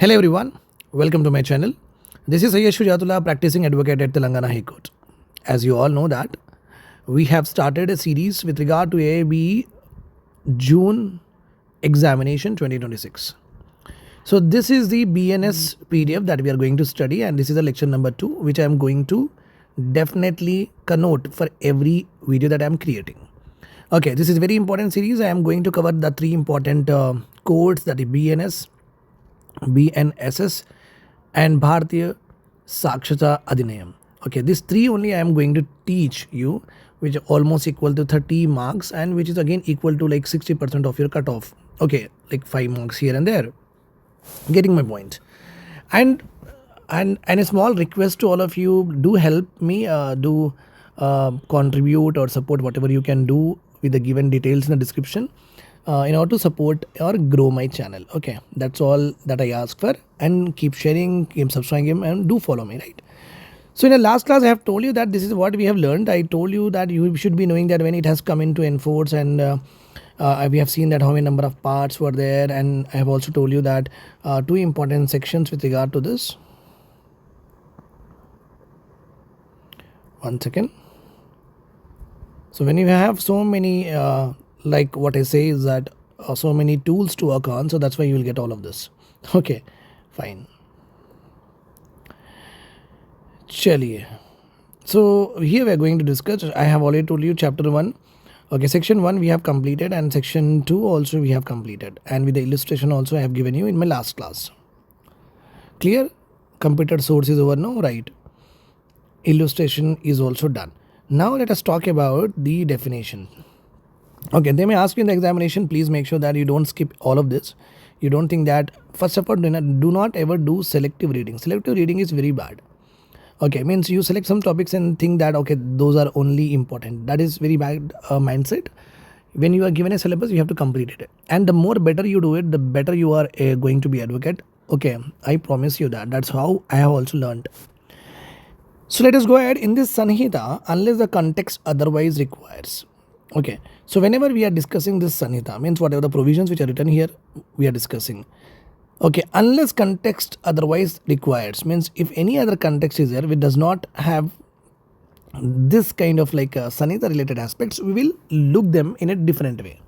Hello everyone, welcome to my channel. This is Syed Shujathullah, practicing advocate at Telangana High Court. As you all know that, we have started a series with regard to AIBE June examination 2026. So this is the BNS PDF that we are going to study, and this is a lecture number 2 which I am going to definitely connote for every video that I am creating. Okay, this is a very important series. I am going to cover the 3 important codes, that is BNS, BNSS and Bharatiya Sakshata Adhinayam. Okay, these 3 only I am going to teach you, which are almost equal to 30 marks and which is again equal to like 60% of your cutoff. Okay, like 5 marks here and there. Getting my point. And a small request to all of you, do help me, contribute or support whatever you can do with the given details in the description. In order to support or grow my channel. Okay, that's all that I ask for, and keep sharing, keep subscribing, and do follow me, right? So in the last class I have told you that this is what we have learned. I told you that you should be knowing that when it has come into enforce, and we have seen that how many number of parts were there, and I have also told you that 2 important sections with regard to this. One second. So when you have so many like what I say is that so many tools to work on, so that's why you will get all of this. Okay, fine. Chaliye. So here we are going to discuss, I have already told you chapter 1. Okay, section 1 we have completed, and section 2 also we have completed, and with the illustration also I have given you in my last class. Clear? Computer source is over now, right? Illustration is also done. Now let us talk about the definition. Okay, they may ask you in the examination, please make sure that you don't skip all of this. You don't think that, first of all, do not ever do selective reading. Selective reading is very bad. Okay, means you select some topics and think that, okay, those are only important. That is very bad mindset. When you are given a syllabus, you have to complete it. And the more better you do it, the better you are going to be advocate. Okay, I promise you that. That's how I have also learned. So let us go ahead. In this Sanhita, unless the context otherwise requires. Okay, so whenever we are discussing this Sanhita, means whatever the provisions which are written here, we are discussing. Okay, unless context otherwise requires, means if any other context is there which does not have this kind of like Sanhita related aspects, we will look them in a different way.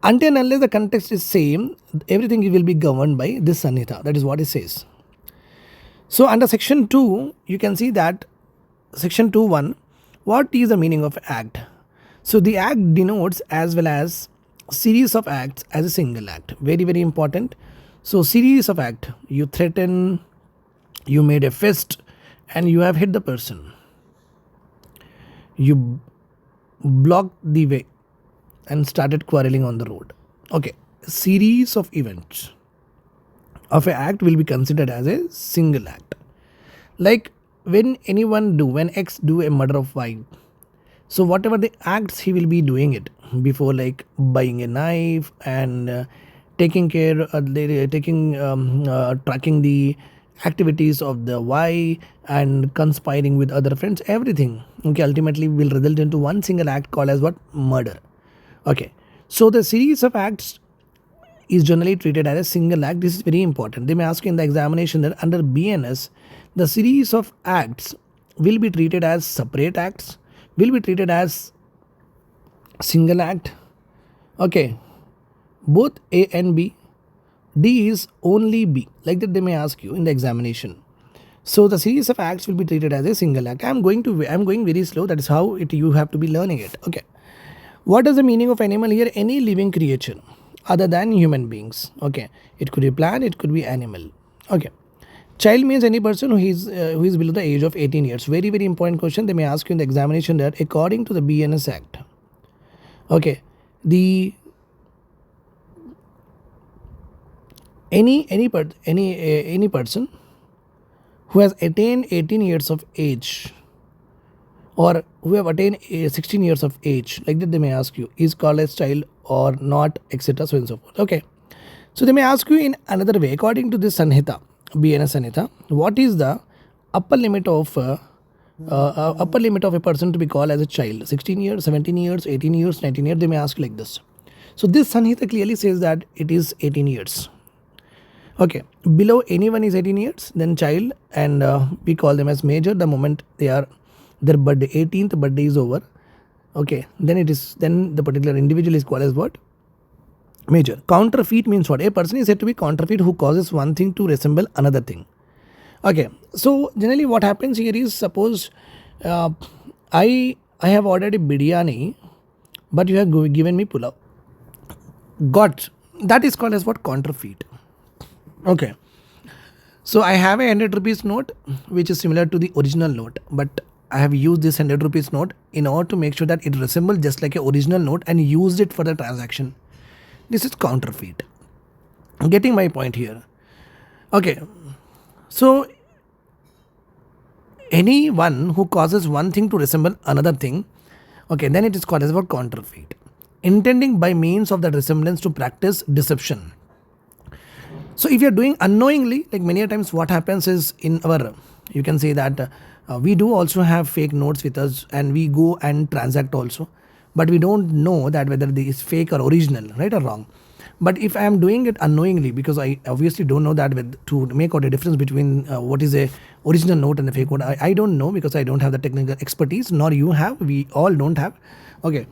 Until and unless the context is same, everything will be governed by this Sanhita. That is what it says. So under section 2, you can see that section 2.1, what is the meaning of act? So the act denotes as well as series of acts as a single act. Very, very important. So series of act, you threaten, you made a fist, and you have hit the person. You blocked the way and started quarreling on the road. Okay, series of events of an act will be considered as a single act. Like when X do a murder of Y. So whatever the acts he will be doing it before, like buying a knife and tracking the activities of the Y and conspiring with other friends, everything. Okay, ultimately will result into one single act called as what? Murder. Okay, so the series of acts is generally treated as a single act. This is very important. They may ask you in the examination that under BNS, the series of acts will be treated as separate acts, will be treated as single act. Okay, both A and B. D is only B. Like that they may ask you in the examination. So the series of acts will be treated as a single act. I'm going very slow. That is how you have to be learning it. Okay. What is the meaning of animal here? Any living creature other than human beings. Okay. It could be plant, it could be animal. Okay. Child means any person who is below the age of 18 years. Very, very important question. They may ask you in the examination that according to the BNS Act, okay, any person who has attained 18 years of age or who have attained 16 years of age, like that they may ask you, is called as child or not, etc. so and so forth. Okay, so they may ask you in another way, according to this Sanhita, BNS Sanhita, what is the upper limit of a person to be called as a child? 16 years, 17 years, 18 years, 19 years, they may ask like this. So this Sanhita clearly says that it is 18 years. Okay, below anyone is 18 years, then child, and we call them as major the moment their birthday, 18th birthday is over. Okay, then the particular individual is called as what? Major. Counterfeit means what? A person is said to be counterfeit who causes one thing to resemble another thing. Okay, so generally what happens here is, suppose I have ordered a biryani, but you have given me pulao. Got, that is called as what? Counterfeit. Okay, so I have a 100 rupees note which is similar to the original note, but I have used this 100 rupees note in order to make sure that it resembles just like a original note and used it for the transaction. This is counterfeit. Getting my point here? Okay, so anyone who causes one thing to resemble another thing, okay, then it is called as what? Counterfeit. Intending by means of that resemblance to practice deception. So if you're doing unknowingly, like many times what happens is in our, you can say that we do also have fake notes with us and we go and transact also, but we don't know that whether this is fake or original, right or wrong. But if I am doing it unknowingly, because I obviously don't know that to make out a difference between what is a original note and a fake note, I don't know, because I don't have the technical expertise, nor you have, we all don't have. Okay,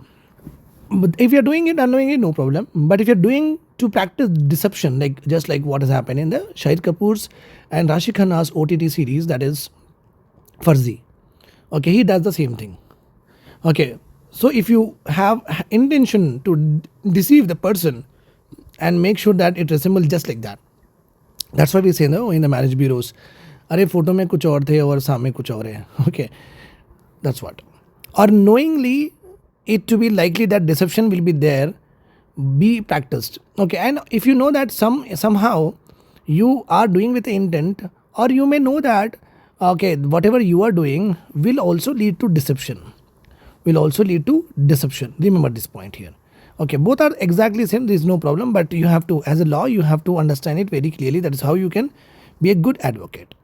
but if you're doing it unknowingly, no problem. But if you're doing to practice deception, like just like what has happened in the Syed Kapoor's and Rashid Khanna's OTT series, that is Farzi. Okay, he does the same thing. Okay, so if you have intention to deceive the person and make sure that it resembles just like that, that's why we say no in the marriage bureaus, अरे photo में कुछ और थे और सामने कुछ और है. Okay, that's what. Or knowingly it to be likely that deception will be there, be practiced. Okay, and if you know that somehow you are doing with the intent, or you may know that okay, whatever you are doing will also lead to deception. Remember this point here. Okay, both are exactly same, there is no problem, but you have to, as a law, you have to understand it very clearly. That is how you can be a good advocate.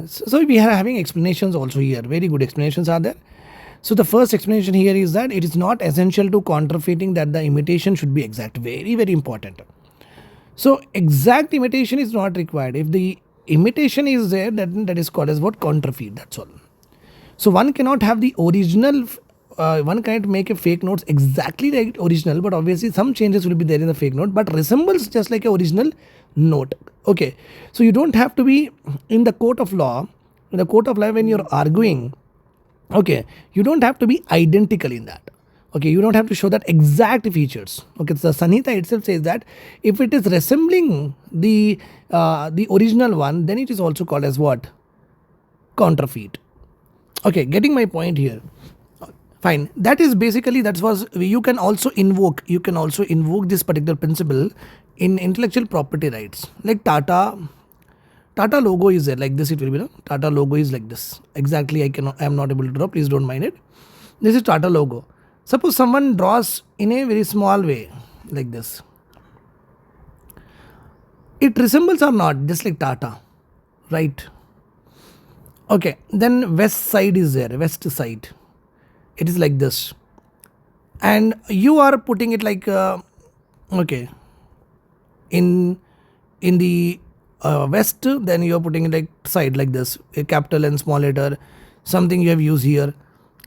So we are having explanations also here, very good explanations are there. So the first explanation here is that it is not essential to counterfeiting that the imitation should be exact. Very, very important. So exact imitation is not required. If the imitation is there, then that is called as what? Counterfeit, that's all. So one cannot have the original, one cannot make a fake notes exactly like original, but obviously some changes will be there in the fake note, but resembles just like a original note. Okay, so you don't have to be in the court of law. In the court of law, when you're arguing, okay, you don't have to be identical in that. Okay, you don't have to show that exact features. Okay, so Sanhita itself says that if it is resembling the original one, then it is also called as what? Counterfeit. Okay, getting my point here. Fine. That is basically, that was, you can also invoke this particular principle in intellectual property rights. Like Tata logo is there like this, it will be, no? Tata logo is like this. Exactly, I am not able to draw, please don't mind it. This is Tata logo. Suppose someone draws in a very small way like this. It resembles or not, just like Tata, right? Okay, then west side is there, west side. It is like this. And you are putting it like, okay, in the west, then you are putting it like side like this, a capital and small letter, something you have used here.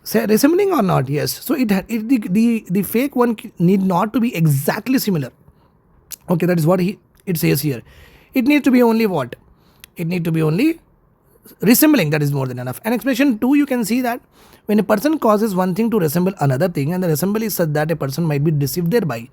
Say resembling or not? Yes. So the fake one need not to be exactly similar. Okay, that is what it says here. It needs to be only what? It need to be only resembling, that is more than enough. And explanation 2, you can see that when a person causes one thing to resemble another thing, and the resemble is such that a person might be deceived thereby.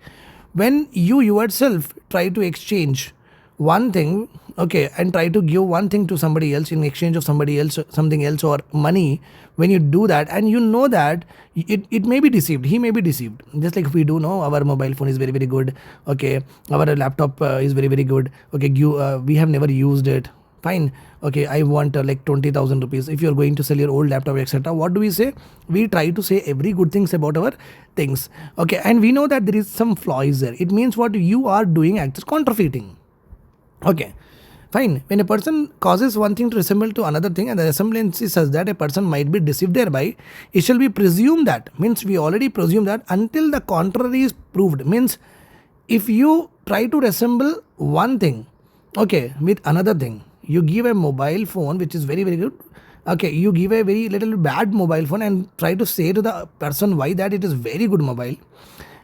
When you yourself try to exchange one thing, okay, and try to give one thing to somebody else in exchange of somebody else, something else, or money, when you do that and you know that it may be deceived, he may be deceived. Just like we do know our mobile phone is very, very good, okay, our laptop is very, very good, okay, we have never used it, fine, okay, I want like 20,000 rupees. If you're going to sell your old laptop, etc., what do we say? We try to say every good things about our things, okay, and we know that there is some flaw is there. It means what you are doing acts counterfeiting. Okay, fine. When a person causes one thing to resemble to another thing and the resemblance is such that a person might be deceived thereby, it shall be presumed that, means we already presume that until the contrary is proved. Means if you try to resemble one thing, Okay, with another thing, you give a mobile phone which is very, very good. Okay, you give a very little bad mobile phone and try to say to the person why that it is very good mobile.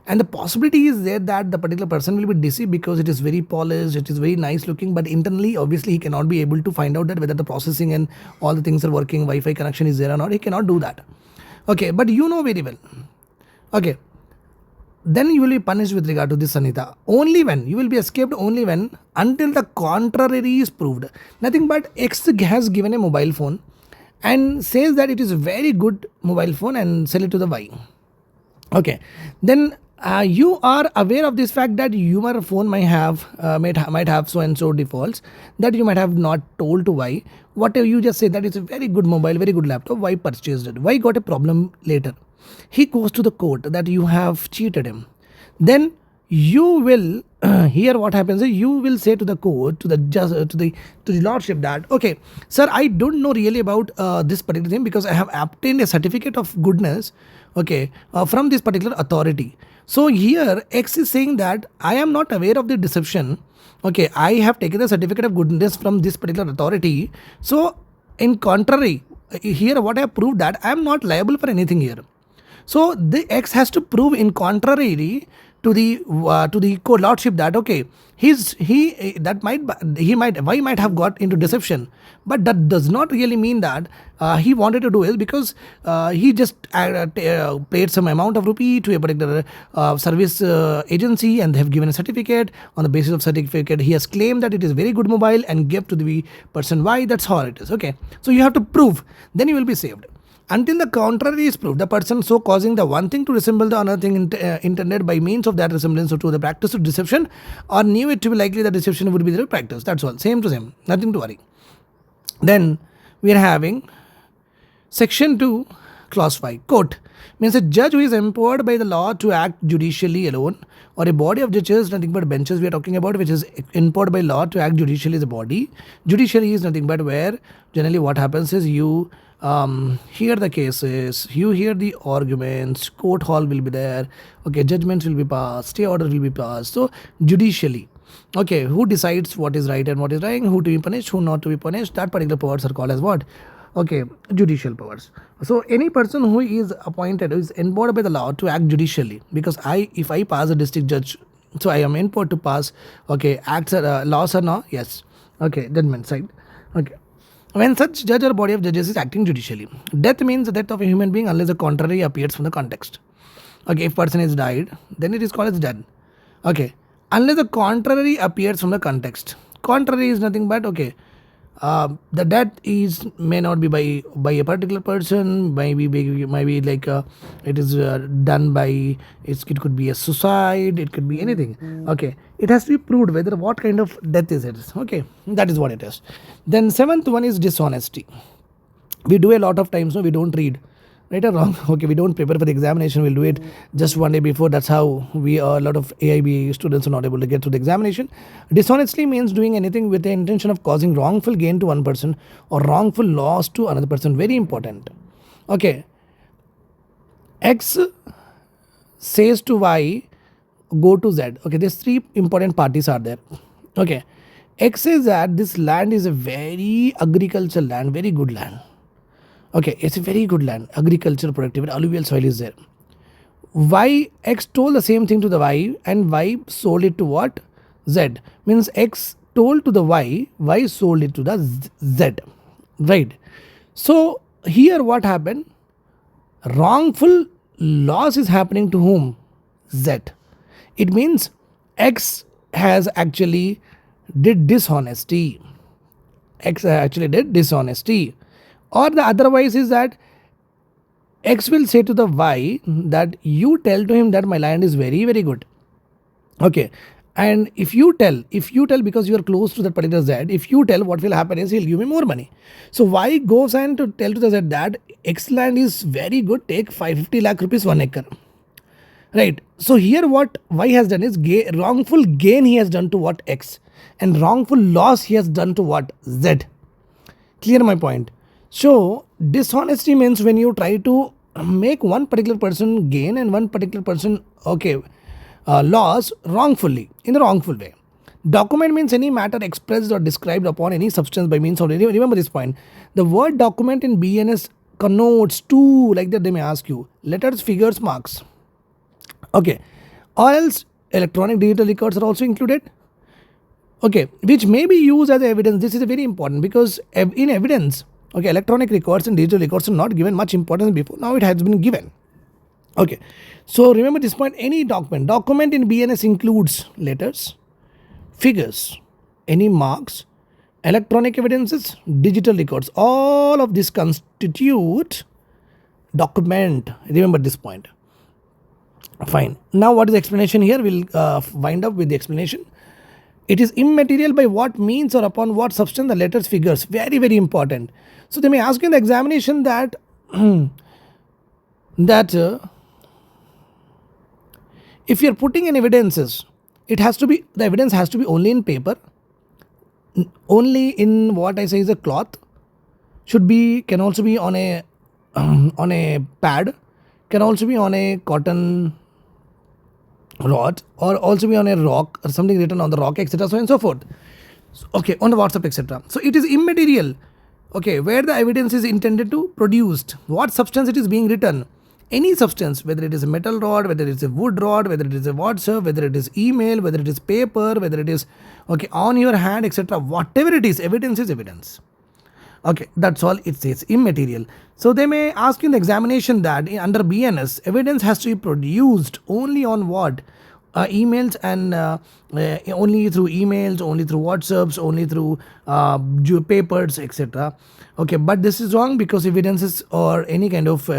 And the possibility is there that the particular person will be deceived because it is very polished, it is very nice looking, but internally, obviously, he cannot be able to find out that whether the processing and all the things are working, Wi-Fi connection is there or not. He cannot do that. Okay, but you know very well. Okay, then you will be punished with regard to this, Sanita. Only when you will be escaped, only when until the contrary is proved. Nothing but X has given a mobile phone and says that it is a very good mobile phone and sell it to the Y. Okay, then you are aware of this fact that your phone might have so and so defaults that you might have not told to Y. Whatever you just say that it's a very good mobile, very good laptop. Y purchased it. Y got a problem later. He goes to the court that you have cheated him. Then you will here what happens is you will say to the court, to the judge, to the lordship that, okay, sir, I don't know really about this particular thing because I have obtained a certificate of goodness, okay, from this particular authority. So here X is saying that I am not aware of the deception. Okay, I have taken the certificate of goodness from this particular authority. So in contrary, here what I have proved that I am not liable for anything here. So the X has to prove in contrary to the court lordship that, okay, Y might have got into deception, but that does not really mean that he wanted to do it because he just paid some amount of rupee to a particular service agency and they have given a certificate. On the basis of certificate, he has claimed that it is very good mobile and gave to the person Y. That's how it is. Okay, so you have to prove, then you will be saved. Until the contrary is proved, the person so causing the one thing to resemble the another thing intended by means of that resemblance to the practice of deception or knew it to be likely that deception would be the practice. That's all. Same to same. Nothing to worry. Then we are having section 2, clause 5. Court means a judge who is empowered by the law to act judicially alone, or a body of judges, nothing but benches we are talking about, which is empowered by law to act judicially as a body. Judiciary is nothing but where generally what happens is you hear the cases, you hear the arguments, court hall will be there, okay, judgments will be passed, stay order will be passed. So judicially, okay, who decides what is right and what is wrong, who to be punished, who not to be punished, that particular powers are called as what? Okay, judicial powers. So any person who is appointed, who is empowered by the law to act judicially, because if I pass a district judge, so I am empowered to pass, okay, acts laws or no? Yes. Okay, judgment side. Okay. When such judge or body of judges is acting judicially, death means the death of a human being unless the contrary appears from the context. Okay, if person is died, then it is called as dead. Okay, unless the contrary appears from the context. Contrary is nothing but, okay, the death may not be by a particular person, might be like it is done by, it could be a suicide, it could be anything. Okay, it has to be proved whether what kind of death is it. Okay, that is what it is. Then 7th one is dishonesty. We do a lot of times, no, we don't read. Right or wrong? Okay, we don't prepare for the examination, we'll do it just one day before. That's how a lot of AIBE students are not able to get to the examination. Dishonestly means doing anything with the intention of causing wrongful gain to one person or wrongful loss to another person. Very important. Okay, X says to Y, go to Z. Okay, there's 3 important parties are there. Okay, X says that this land is a very agricultural land, very good land. Okay, it's a very good land, agricultural productivity, alluvial soil is there. Y, X told the same thing to the Y and Y sold it to what? Z. Means X told to the Y sold it to the Z. Right. So here what happened? Wrongful loss is happening to whom? Z. It means X has actually did dishonesty. X actually did dishonesty. Or the otherwise is that X will say to the Y that you tell to him that my land is very, very good. Okay. And if you tell because you are close to that particular Z, if you tell, what will happen is he'll give me more money. So Y goes and to tell to the Z that X land is very good, take 550 lakh rupees 1 acre. Right. So here what Y has done is wrongful gain he has done to what? X. And wrongful loss he has done to what? Z. Clear my point? So dishonesty means when you try to make one particular person gain and one particular person, okay, loss wrongfully, in the wrongful way. Document means any matter expressed or described upon any substance by means of, remember this point. The word document in BNS connotes to, like that they may ask you, letters, figures, marks. Okay, or else electronic digital records are also included. Okay, which may be used as evidence. This is very important because in evidence, okay, electronic records and digital records are not given much importance before. Now it has been given. Okay, so remember this point. Any document in BNS includes letters, figures, any marks, electronic evidences, digital records. All of this constitute document. Remember this point. Fine. Now what is the explanation here? We'll wind up with the explanation. It is immaterial by what means or upon what substance the letters, figures. Very, very important. So they may ask you in the examination that if you're putting in evidences, the evidence has to be only in paper, only in what I say is a cloth, can also be on a on a pad, can also be on a cotton rod, or also be on a rock or something written on the rock, etc. so and so forth. Okay, on the WhatsApp, etc. So it is immaterial. Okay, where the evidence is intended to produced, what substance it is being written. Any substance, whether it is a metal rod, whether it is a wood rod, whether it is a WhatsApp, whether it is email, whether it is paper, whether it is on your hand, etc. Whatever it is, evidence is evidence. Okay, that's all. It says immaterial. So they may ask you in the examination that under BNS, evidence has to be produced only on what? Emails, and only through emails, only through WhatsApps, only through papers, etc. Okay, but this is wrong because evidences or any kind of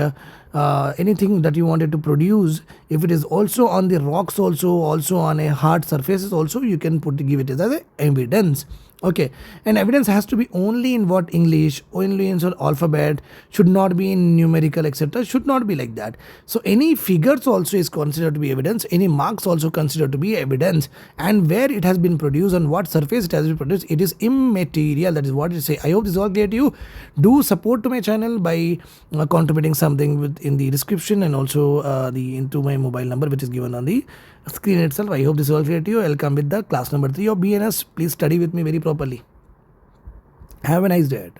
anything that you wanted to produce, if it is also on the rocks, also on a hard surfaces, also you can give it as evidence. Okay, and evidence has to be only in what? English, only in alphabet, should not be in numerical, etc. Should not be like that. So any figures also is considered to be evidence, any marks also considered to be evidence, and where it has been produced, on what surface it has been produced, it is immaterial. That is what it say. I hope this is all clear to you. Do support to my channel by contributing something in the description, and also into my mobile number which is given on the screen itself. I hope this is all clear to you. I'll come with the class number 3 of BNS. Please study with me very properly. Have a nice day.